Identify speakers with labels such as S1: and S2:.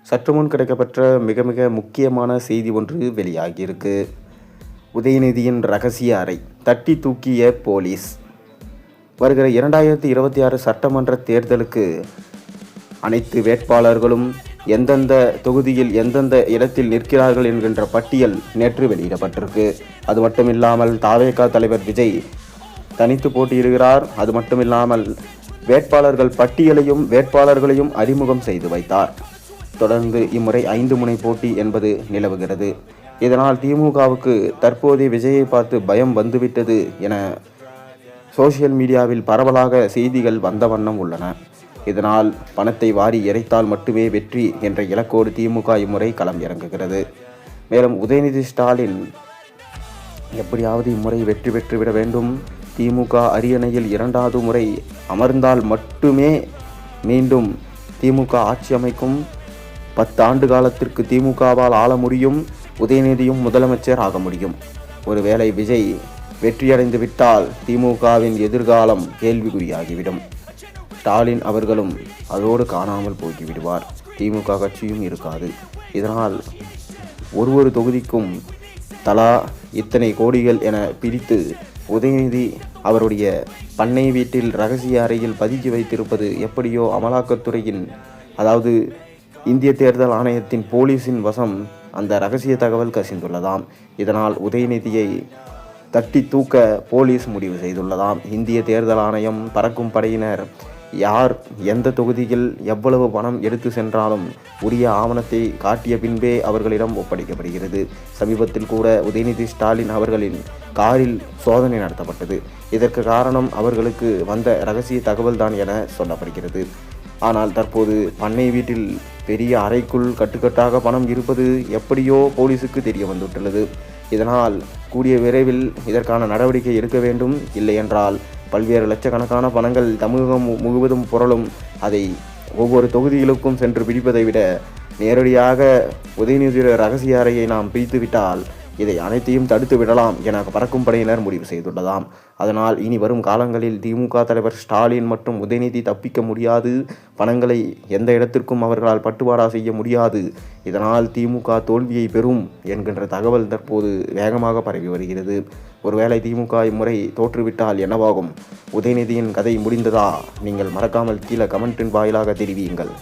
S1: சற்று முன் கிடைக்கப்பெற்ற மிக மிக முக்கியமான செய்தி ஒன்று வெளியாகியிருக்கு. உதயநிதியின் ரகசிய அறை தட்டி தூக்கிய போலீஸ். வருகிற 2026 சட்டமன்ற தேர்தலுக்கு அனைத்து வேட்பாளர்களும் எந்தெந்த தொகுதியில் எந்தெந்த இடத்தில் நிற்கிறார்கள் என்கின்ற பட்டியல் நேற்று வெளியிடப்பட்டிருக்கு. அது மட்டுமில்லாமல் தாவேகா தலைவர் விஜய் தனித்து போட்டியிடுகிறார். அது மட்டுமில்லாமல் வேட்பாளர்கள் பட்டியலையும் வேட்பாளர்களையும் அறிமுகம் செய்து வைத்தார். தொடர்ந்து இம்முறை 5 முனை போட்டி என்பது நிலவுகிறது. இதனால் திமுகவுக்கு தற்போதைய விஜயை பார்த்து பயம் வந்துவிட்டது என சோசியல் மீடியாவில் பரவலாக செய்திகள் வந்த வண்ணம் உள்ளன. இதனால் பணத்தை வாரி இறைத்தால் மட்டுமே வெற்றி என்ற இலக்கோடு திமுக இம்முறை களம் இறங்குகிறது. மேலும் உதயநிதி ஸ்டாலின் எப்படியாவது இம்முறை வெற்றி பெற்றுவிட வேண்டும், திமுக அரியணையில் 2வது முறை அமர்ந்தால் மட்டுமே மீண்டும் திமுக ஆட்சி அமைக்கும், 10 ஆண்டு காலத்திற்கு திமுகவால் ஆள முடியும், உதயநிதியும் முதலமைச்சர் ஆக முடியும். ஒருவேளை விஜய் வெற்றியடைந்து விட்டால் திமுகவின் எதிர்காலம் கேள்விக்குறியாகிவிடும். ஸ்டாலின் அவர்களும் அதோடு காணாமல் போய்விடுவார். திமுக கட்சியும் இருக்காது. இதனால் ஒரு தொகுதிக்கும் தலா இத்தனை கோடிகள் என பிரித்து உதயநிதி அவருடைய பண்ணை வீட்டில் ரகசிய அறையில் பதுக்கி வைத்திருப்பது எப்படியோ அமலாக்கத்துறையின், அதாவது இந்திய தேர்தல் ஆணையத்தின் போலீஸின் வசம் அந்த ரகசிய தகவல் கசிந்துள்ளதாம். இதனால் உதயநிதியை தட்டி தூக்க போலீஸ் முடிவு செய்துள்ளதாம். இந்திய தேர்தல் ஆணையம், பறக்கும் படையினர் யார் எந்த தொகுதியில் எவ்வளவு பணம் எடுத்து சென்றாலும் உரிய ஆவணத்தை காட்டிய பின்பே அவர்களிடம் ஒப்படைக்கப்படுகிறது. சமீபத்தில் கூட உதயநிதி ஸ்டாலின் அவர்களின் காரில் சோதனை நடத்தப்பட்டது. இதற்கு காரணம் அவர்களுக்கு வந்த ரகசிய தகவல்தான் என சொல்லப்படுகிறது. ஆனால் தற்போது பண்ணை வீட்டில் பெரிய அறைக்குள் கட்டுக்கட்டாக பணம் இருப்பது எப்படியோ போலீஸுக்கு தெரிய வந்துள்ளது. இதனால் கூடிய விரைவில் இதற்கான நடவடிக்கை எடுக்க வேண்டும். இல்லை என்றால் பல்வேறு லட்சக்கணக்கான பணங்கள் தமிழகம் முழுவதும் புரளும். அதை ஒவ்வொரு தொகுதிகளுக்கும் சென்று பிடிப்பதை விட நேரடியாக உதயநிதியுடைய ரகசிய அறையை நாம் பிரித்துவிட்டால் இதை அனைத்தையும் தடுத்து விடலாம் என பறக்கும் படையினர் முடிவு செய்துள்ளதாம். அதனால் இனி வரும் காலங்களில் திமுக தலைவர் ஸ்டாலின் மற்றும் உதயநிதி தப்பிக்க முடியாது. பணங்களை எந்த இடத்திற்கும் அவர்களால் பட்டுவாடா செய்ய முடியாது. இதனால் திமுக தோல்வியை பெறும் என்கின்ற தகவல் தற்போது வேகமாக பரவி வருகிறது. ஒருவேளை திமுக இம்முறை தோற்றுவிட்டால் என்னவாகும்? உதயநிதியின் கதை முடிந்ததா? நீங்கள் மறக்காமல் கீழே கமெண்டின் வாயிலாக தெரிவியுங்கள்.